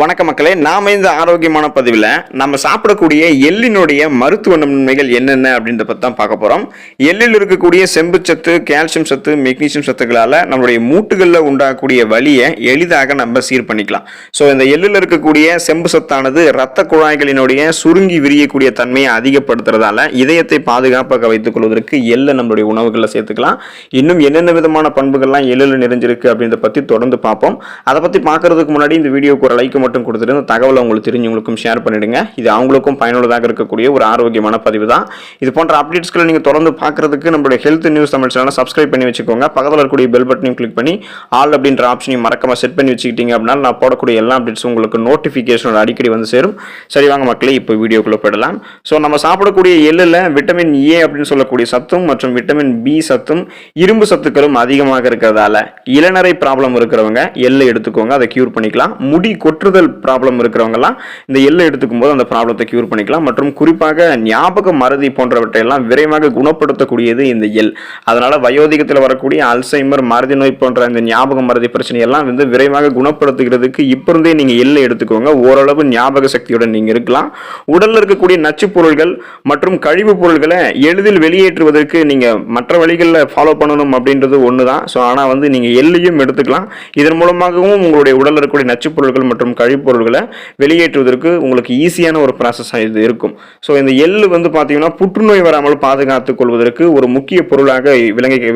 வணக்க மக்களே, நாம இந்த ஆரோக்கியமான பதிவில் நம்ம சாப்பிடக்கூடிய எள்ளினுடைய மருத்துவ நன்மைகள் என்னென்ன அப்படின்றத பற்றி தான் பார்க்க போகிறோம். எள்ளில் இருக்கக்கூடிய செம்புச்சத்து, கால்சியம் சத்து, மெக்னீசியம் சத்துக்களால் நம்மளுடைய மூட்டுகளில் உண்டாகக்கூடிய வலியை எளிதாக நம்ம சீர் பண்ணிக்கலாம். ஸோ இந்த எள்ளில் இருக்கக்கூடிய செம்பு சத்தானது இரத்த குழாய்களினுடைய சுருங்கி விரியக்கூடிய தன்மையை அதிகப்படுத்துறதால இதயத்தை பாதுகாப்பாக வைத்துக் கொள்வதற்கு எள்ளை நம்மளுடைய உணவுகளில் சேர்த்துக்கலாம். இன்னும் என்னென்ன விதமான பண்புகள்லாம் எள்ளில் நிறைஞ்சிருக்கு அப்படின்றத பற்றி தொடர்ந்து பார்ப்போம். அதை பற்றி பார்க்கறதுக்கு முன்னாடி இந்த வீடியோக்கு ஒரு லைக் மட்டும் கொடுத்துட்டு இந்த தகவலை உங்களுக்கு தெரிஞ்சவங்களுக்கும் ஷேர் பண்ணிடுங்க. இது அவங்களுக்கும் பயனுள்ளதாக இருக்கக்கூடிய ஒரு ஆரோக்கியமான பதிவு தான். இது போன்ற அப்டேட்ஸ்களை நீங்க தொடர்ந்து பார்க்கிறதுக்கு நம்மளுடைய ஹெல்த் நியூஸ் தமிழ் சேனலை சப்ஸ்கிரைப் பண்ணி வச்சுக்கோங்க. பக்கத்தில் இருக்கக்கூடிய பெல் பட்டனையும் கிளிக் பண்ணி ஆல் அப்படின்ற ஆப்ஷனையும் மறக்காம செட் பண்ணி வச்சுக்கிட்டீங்க அப்படின்னா நான் போடக்கூடிய எல்லா அப்டேட்ஸும் உங்களுக்கு நோட்டிஃபிகேஷன் அடிக்கடி வந்து சேரும். சரி வாங்க மக்களே, இப்போ வீடியோக்குள்ள போயிடலாம். ஸோ நம்ம சாப்பிடக்கூடிய எள்ளில் விட்டமின் ஏ அப்படின்னு சொல்லக்கூடிய சத்தும் மற்றும் விட்டமின் பி சத்தும் இரும்பு சத்துக்களும் அதிகமாக இருக்கிறதால இளநரை ப்ராப்ளம் இருக்கிறவங்க எள்ளை எடுத்துக்கோங்க, அதை கியூர் பண்ணிக்கலாம். முடி கொற்றுதல் ப்ராப்ளம் இருக்கிறவங்கலாம் இந்த எள்ளை எடுத்துக்கும் போது அந்த ப்ராப்ளத்தை கியூர் பண்ணிக்கலாம். மற்றும் குறிப்பாக ஞாபக மறதி போன்றவற்றை எல்லாம் விரைவாக குணப்படுத்தக்கூடியது இந்த எள். அதனால வயோதிகத்தில் வரக்கூடிய அல்சைமர், மறதி நோய் போன்ற இந்த ஞாபக மறதி பிரச்சனை எல்லாம் வந்து விரைவாக குணப்படுத்துகிறதுக்கு இப்ப இருந்தே நீங்க எள்ளை எடுத்துக்கோங்க. ஓரளவு ஞாபக சக்தியுடன் நீங்க இருக்கலாம். உடல்ல இருக்கக்கூடிய நச்சு பொருள்கள் மற்றும் கழிவு பொருள்களை எளிதில் வெளியேற்றுவதற்கு நீங்க மற்ற வழிகளில் ஃபாலோ பண்ணணும் அப்படின்றது ஒண்ணுதான். ஸோ ஆனால் வந்து நீங்க எள்ளையும் எடுத்துக்கலாம். இதன் மூலமாகவும் உங்களுடைய உடல்ல இருக்கக்கூடிய நச்சு பொருள்கள் மற்றும் கழிப்பொருள்களை வெளியேற்றுவதற்கு உங்களுக்கு ஈஸியான ஒரு ப்ராசஸாக இது இருக்கும். ஸோ இந்த எள்ளு வந்து பார்த்தீங்கன்னா புற்றுநோய் வராமல் பாதுகாத்துக் கொள்வதற்கு ஒரு முக்கிய பொருளாக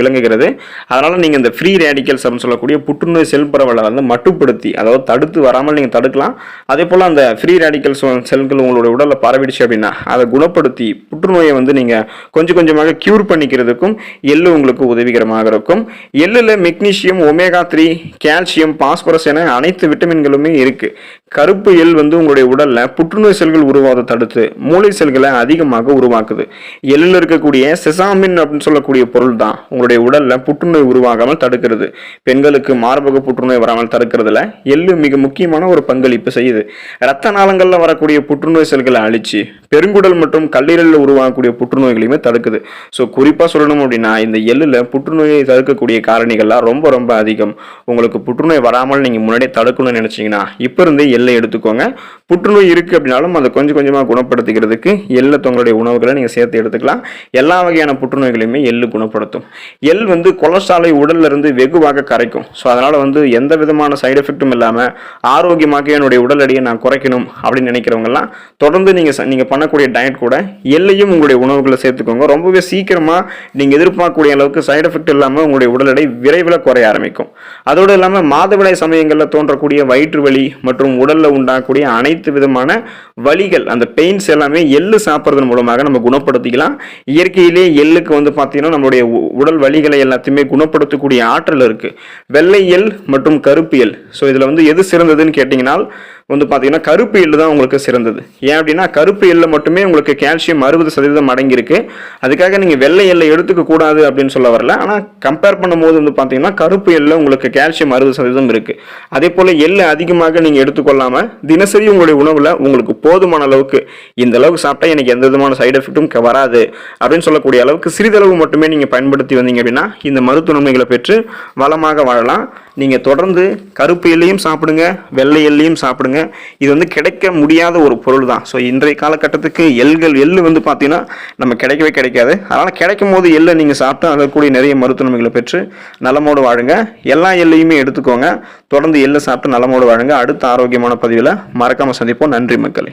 விளங்குகிறது. அதனால நீங்கள் இந்த ஃப்ரீ ரேடிக்கல்ஸ் அப்படின்னு சொல்லக்கூடிய புற்றுநோய் செல் பரவலை வந்து மட்டுப்படுத்தி, அதாவது தடுத்து வராமல் நீங்கள் தடுக்கலாம். அதே போல் அந்த ஃப்ரீ ரேடிக்கல்ஸ் செல்கள் உங்களுடைய உடலில் பரவிடுச்சு அப்படின்னா அதை குணப்படுத்தி புற்றுநோயை வந்து நீங்கள் கொஞ்சம் கொஞ்சமாக கியூர் பண்ணிக்கிறதுக்கும் எள்ளு உங்களுக்கு உதவிகரமாக இருக்கும். எள்ளில் மெக்னீசியம், ஒமேகா 3, கால்சியம், பாஸ்பரஸ் என அனைத்து விட்டமின்களுமே இருக்கு. கருப்பு எள் வந்து உங்களுடைய உடல்ல புற்றுநோய் செல்கள் உருவாவதை தடுத்து மூளை செல்களை அதிகமாக உருவாக்குது. எள்ளில் இருக்கக்கூடிய செசாமின் அப்படின்னு சொல்லக்கூடிய பொருள் தான் உங்களுடைய உடல்ல புற்றுநோய் உருவாகாமல் தடுக்கிறது. பெண்களுக்கு மார்பக புற்றுநோய் வராமல் தடுக்கிறதுல எள்ளு மிக முக்கியமான ஒரு பங்களிப்பு செய்யுது. இரத்த நாளங்கள்ல வரக்கூடிய புற்றுநோய் செல்களை அழிச்சு பெருங்குடல் மற்றும் கல்லீரலில் உருவாகக்கூடிய புற்றுநோய்களையுமே தடுக்குது. ஸோ குறிப்பா சொல்லணும் அப்படின்னா இந்த எள்ளுல புற்றுநோயை தடுக்கக்கூடிய காரணிகள்லாம் ரொம்ப ரொம்ப அதிகம். உங்களுக்கு புற்றுநோய் வராமல் நீங்க முன்னாடியே தடுக்கணும்னு நினைச்சீங்கன்னா இப்ப இருந்தே எள்ளை எடுத்துக்கோங்க. புற்றுநோய் இருக்கு அப்படின்னாலும் அதை கொஞ்சம் கொஞ்சமாக குணப்படுத்திக்கிறதுக்கு எள்ளை தங்களுடைய உணவுகளை நீங்க சேர்த்து எடுத்துக்கலாம். எல்லா வகையான புற்றுநோய்களையுமே எள்ளு குணப்படுத்தும். எள் வந்து கொலஸ்ட்ராலை உடல்ல இருந்து வெகுவாக கரைக்கும். ஸோ அதனால வந்து எந்த விதமான சைடு எஃபெக்டும் இல்லாம ஆரோக்கியமாக என்னுடைய உடல் எடையை நான் குறைக்கணும் அப்படின்னு நினைக்கிறவங்க எல்லாம் தொடர்ந்து நீங்க பண்ணக்கூடிய டயட் கூட எள்ளையும் உங்களுடைய உணவுகளை சேர்த்துக்கோங்க. ரொம்பவே சீக்கிரமா நீங்க எதிர்பார்க்கக்கூடிய அளவுக்கு சைடு எஃபெக்ட் இல்லாம உங்களுடைய உடல் எடை விரைவில் குறைய ஆரம்பிக்கும். அதோடு இல்லாம மாதவிடாய் சமயங்களில் தோன்றக்கூடிய வயிற்று வலி மற்றும் உடல்ல உண்டாகக்கூடிய அனைத்து விதமான வலிகள், அந்த பெயின்ஸ் எல்லாமே எள்ளு சாப்பிட்றதன் மூலமாக நம்ம குணப்படுத்திக்கலாம். இயற்கையிலே எள்ளுக்கு வந்து பார்த்தீங்கன்னா நம்மளுடைய உடல் வலிகளை எல்லாத்தையுமே குணப்படுத்தக்கூடிய ஆற்றல் இருக்கு. வெள்ளை எள் மற்றும் கருப்பு எள். ஸோ இதுல வந்து எது சிறந்ததுன்னு கேட்டீங்கன்னா வந்து பார்த்தீங்கன்னா கருப்பு எள்ளு தான் உங்களுக்கு சிறந்தது. ஏன் அப்படின்னா கருப்பு எள்ளு மட்டுமே உங்களுக்கு கால்சியம் 60% அடங்கியிருக்கு. அதுக்காக நீங்கள் வெள்ளை எள்ளை எடுத்துக்க கூடாது அப்படின்னு சொல்ல வரல. ஆனால் கம்பேர் பண்ணும்போது வந்து பார்த்தீங்கன்னா கருப்பு எள்ளு உங்களுக்கு கால்சியம் 60% இருக்கு. அதே போல் எள்ளு அதிகமாக நீங்கள் எடுத்துக்கொள்ளாம தினசரி உங்களுடைய உணவில் உங்களுக்கு போதுமான அளவுக்கு இந்த அளவுக்கு சாப்பிட்டா எனக்கு எந்த விதமான சைடு எஃபெக்டும் வராது அப்படின்னு சொல்லக்கூடிய அளவுக்கு சிறிதளவு மட்டுமே நீங்கள் பயன்படுத்தி வந்தீங்க அப்படின்னா இந்த மருத்துவ நன்மைகளை பெற்று வளமாக வாழலாம். நீங்கள் தொடர்ந்து கருப்பு எள்ளையும் சாப்பிடுங்க, வெள்ளை எள்ளையும் சாப்பிடுங்க. இது வந்து கிடைக்க முடியாத ஒரு பொருள் தான். ஸோ இன்றைய காலகட்டத்துக்கு எள்ளு வந்து பார்த்தீங்கன்னா நம்ம கிடைக்கவே கிடைக்காது. அதனால் கிடைக்கும் போது எள்ளை நீங்கள் சாப்பிட்டு அதில் கூடிய நிறைய மருத்துவ நன்மைகளை பெற்று நலமோடு வாழுங்க. எல்லா எள்ளையுமே எடுத்துக்கோங்க. தொடர்ந்து எள்ளை சாப்பிட்டு நலமோடு வாழுங்க. அடுத்த ஆரோக்கியமான பதிவில் மறக்காமல் சந்திப்போம். நன்றி மக்களே.